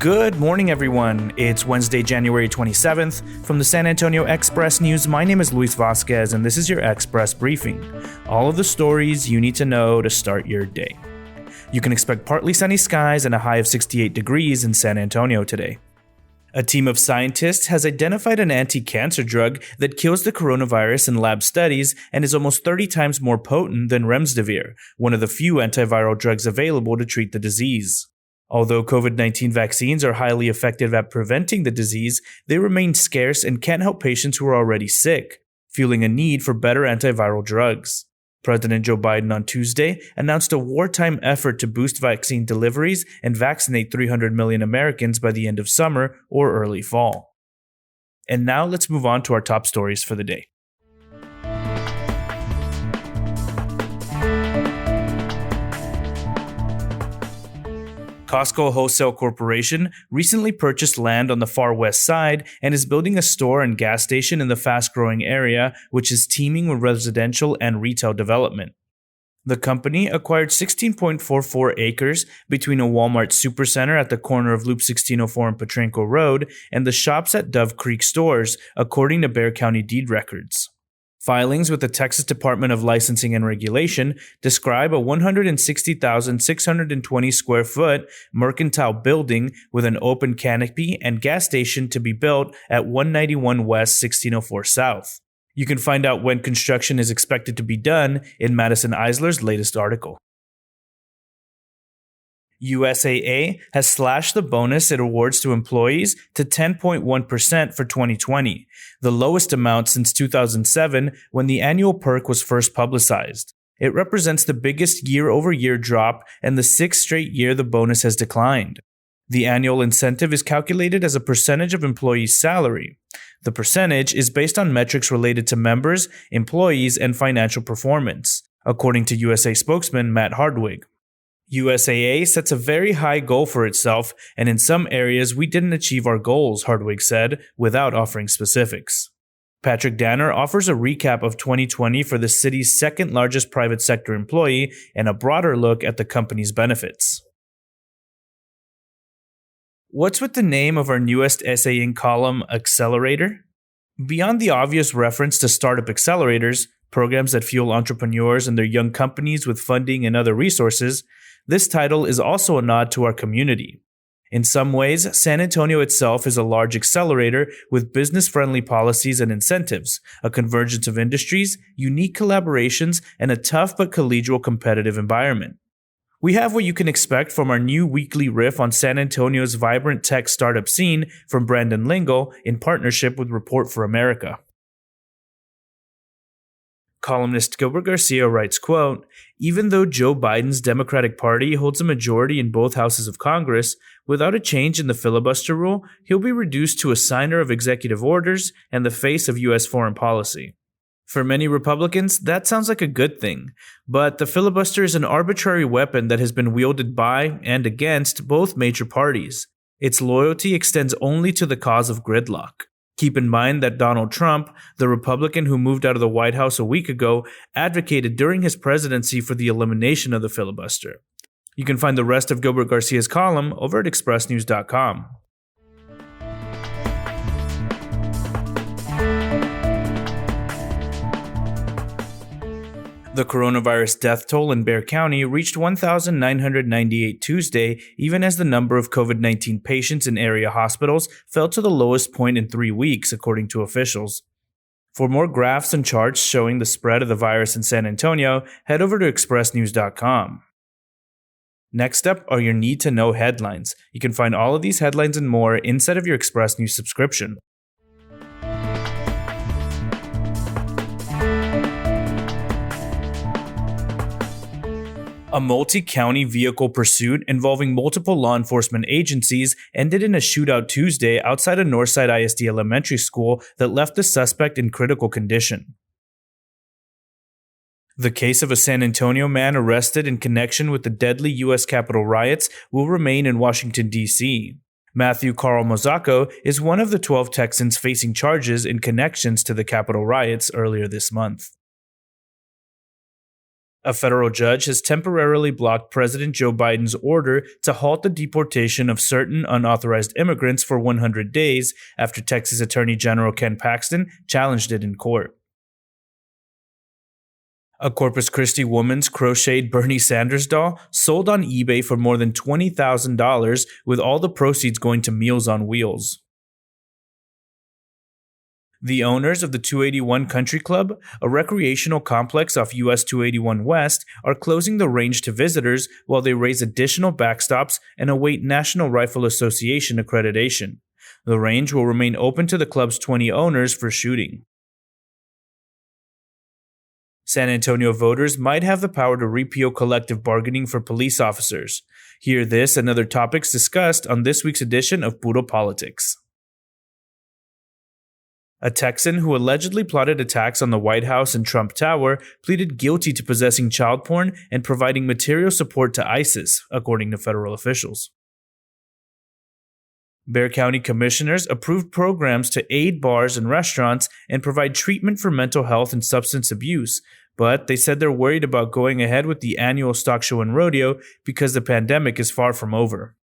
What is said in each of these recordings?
Good morning, everyone. It's Wednesday, January 27th. From the San Antonio Express News, my name is Luis Vasquez, and this is your Express Briefing. All of the stories you need to know to start your day. You can expect partly sunny skies and a high of 68 degrees in San Antonio today. A team of scientists has identified an anti-cancer drug that kills the coronavirus in lab studies and is almost 30 times more potent than remdesivir, one of the few antiviral drugs available to treat the disease. Although COVID-19 vaccines are highly effective at preventing the disease, they remain scarce and can't help patients who are already sick, fueling a need for better antiviral drugs. President Joe Biden on Tuesday announced a wartime effort to boost vaccine deliveries and vaccinate 300 million Americans by the end of summer or early fall. And now let's move on to our top stories for the day. Costco Wholesale Corporation recently purchased land on the far west side and is building a store and gas station in the fast-growing area, which is teeming with residential and retail development. The company acquired 16.44 acres between a Walmart supercenter at the corner of Loop 1604 and Potranco Road and the shops at Dove Creek stores, according to Bexar County deed records. Filings with the Texas Department of Licensing and Regulation describe a 160,620 square foot mercantile building with an open canopy and gas station to be built at 191 West 1604 South. You can find out when construction is expected to be done in Madison Eisler's latest article. USAA has slashed the bonus it awards to employees to 10.1% for 2020, the lowest amount since 2007 when the annual perk was first publicized. It represents the biggest year-over-year drop and the sixth straight year the bonus has declined. The annual incentive is calculated as a percentage of employees' salary. The percentage is based on metrics related to members, employees, and financial performance, according to USA spokesman Matt Hardwig. USAA sets a very high goal for itself, and in some areas we didn't achieve our goals, Hardwig said, without offering specifics. Patrick Danner offers a recap of 2020 for the city's second largest private sector employee and a broader look at the company's benefits. What's with the name of our newest essay in column, Accelerator? Beyond the obvious reference to startup accelerators, programs that fuel entrepreneurs and their young companies with funding and other resources, this title is also a nod to our community. In some ways, San Antonio itself is a large accelerator with business-friendly policies and incentives, a convergence of industries, unique collaborations, and a tough but collegial competitive environment. We have what you can expect from our new weekly riff on San Antonio's vibrant tech startup scene from Brandon Lingle in partnership with Report for America. Columnist Gilbert Garcia writes, quote, "Even though Joe Biden's Democratic Party holds a majority in both houses of Congress, without a change in the filibuster rule, he'll be reduced to a signer of executive orders and the face of U.S. foreign policy. For many Republicans, that sounds like a good thing, but the filibuster is an arbitrary weapon that has been wielded by and against both major parties. Its loyalty extends only to the cause of gridlock. Keep in mind that Donald Trump, the Republican who moved out of the White House a week ago, advocated during his presidency for the elimination of the filibuster." You can find the rest of Gilbert Garcia's column over at expressnews.com. The coronavirus death toll in Bexar County reached 1,998 Tuesday, even as the number of COVID-19 patients in area hospitals fell to the lowest point in 3 weeks, according to officials. For more graphs and charts showing the spread of the virus in San Antonio, head over to expressnews.com. Next up are your need-to-know headlines. You can find all of these headlines and more inside of your Express News subscription. A multi-county vehicle pursuit involving multiple law enforcement agencies ended in a shootout Tuesday outside a Northside ISD elementary school that left the suspect in critical condition. The case of a San Antonio man arrested in connection with the deadly U.S. Capitol riots will remain in Washington, D.C. Matthew Carl Mozaco is one of the 12 Texans facing charges in connections to the Capitol riots earlier this month. A federal judge has temporarily blocked President Joe Biden's order to halt the deportation of certain unauthorized immigrants for 100 days after Texas Attorney General Ken Paxton challenged it in court. A Corpus Christi woman's crocheted Bernie Sanders doll sold on eBay for more than $20,000, with all the proceeds going to Meals on Wheels. The owners of the 281 Country Club, a recreational complex off US 281 West, are closing the range to visitors while they raise additional backstops and await National Rifle Association accreditation. The range will remain open to the club's 20 owners for shooting. San Antonio voters might have the power to repeal collective bargaining for police officers. Hear this and other topics discussed on this week's edition of Puro Politics. A Texan who allegedly plotted attacks on the White House and Trump Tower pleaded guilty to possessing child porn and providing material support to ISIS, according to federal officials. Bexar County commissioners approved programs to aid bars and restaurants and provide treatment for mental health and substance abuse, but they said they're worried about going ahead with the annual stock show and rodeo because the pandemic is far from over.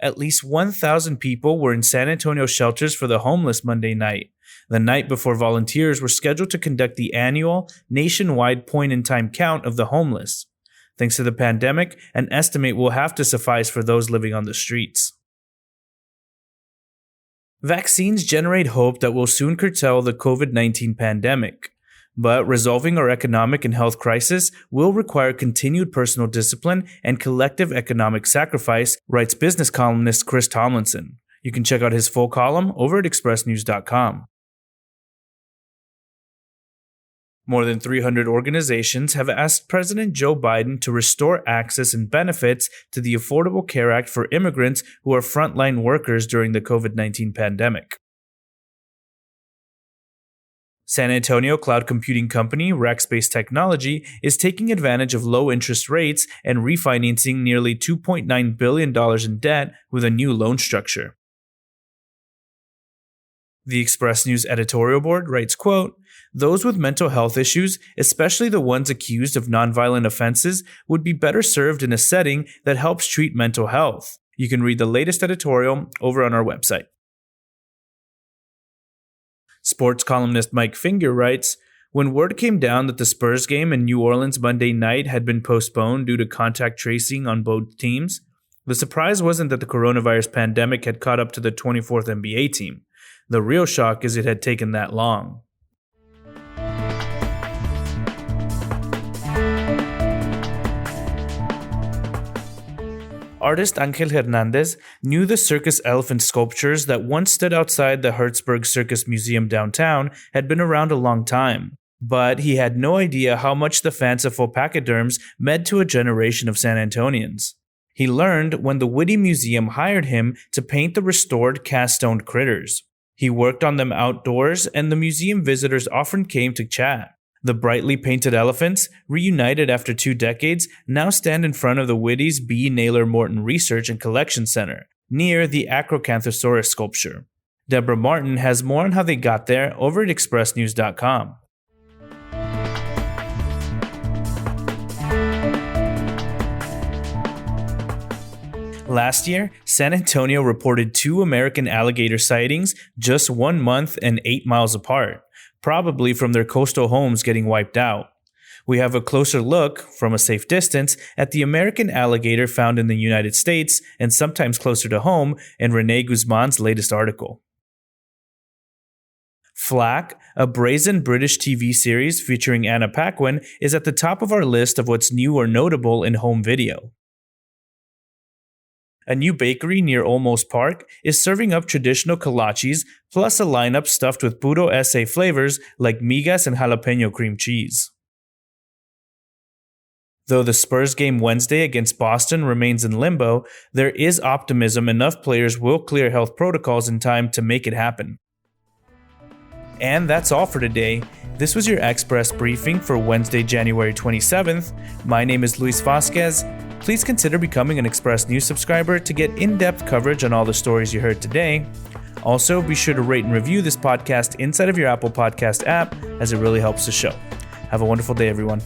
At least 1,000 people were in San Antonio shelters for the homeless Monday night, the night before volunteers were scheduled to conduct the annual nationwide point-in-time count of the homeless. Thanks to the pandemic, an estimate will have to suffice for those living on the streets. Vaccines generate hope that will soon curtail the COVID-19 pandemic. But resolving our economic and health crisis will require continued personal discipline and collective economic sacrifice, writes business columnist Chris Tomlinson. You can check out his full column over at expressnews.com. More than 300 organizations have asked President Joe Biden to restore access and benefits to the Affordable Care Act for immigrants who are frontline workers during the COVID-19 pandemic. San Antonio cloud computing company Rackspace Technology is taking advantage of low interest rates and refinancing nearly $2.9 billion in debt with a new loan structure. The Express News editorial board writes, quote, "Those with mental health issues, especially the ones accused of nonviolent offenses, would be better served in a setting that helps treat mental health." You can read the latest editorial over on our website. Sports columnist Mike Finger writes, "When word came down that the Spurs game in New Orleans Monday night had been postponed due to contact tracing on both teams, the surprise wasn't that the coronavirus pandemic had caught up to the 24th NBA team. The real shock is it had taken that long." Artist Angel Hernandez knew the circus elephant sculptures that once stood outside the Hertzberg Circus Museum downtown had been around a long time, but he had no idea how much the fanciful pachyderms meant to a generation of San Antonians. He learned when the Whitty Museum hired him to paint the restored cast-stone critters. He worked on them outdoors, and the museum visitors often came to chat. The brightly painted elephants, reunited after 2 decades, now stand in front of the Whitty's B. Naylor Morton Research and Collection Center, near the Acrocanthosaurus sculpture. Deborah Martin has more on how they got there over at expressnews.com. Last year, San Antonio reported 2 American alligator sightings just 1 month and 8 miles apart, probably from their coastal homes getting wiped out. We have a closer look, from a safe distance, at the American alligator found in the United States and sometimes closer to home in Renee Guzman's latest article. Flack, a brazen British TV series featuring Anna Paquin, is at the top of our list of what's new or notable in home video. A new bakery near Olmos Park is serving up traditional kolaches plus a lineup stuffed with puro ese flavors like migas and jalapeno cream cheese. Though the Spurs game Wednesday against Boston remains in limbo, there is optimism enough players will clear health protocols in time to make it happen. And that's all for today. This was your Express briefing for Wednesday, January 27th. My name is Luis Vasquez. Please consider becoming an Express News subscriber to get in-depth coverage on all the stories you heard today. Also, be sure to rate and review this podcast inside of your Apple Podcast app, as it really helps the show. Have a wonderful day, everyone.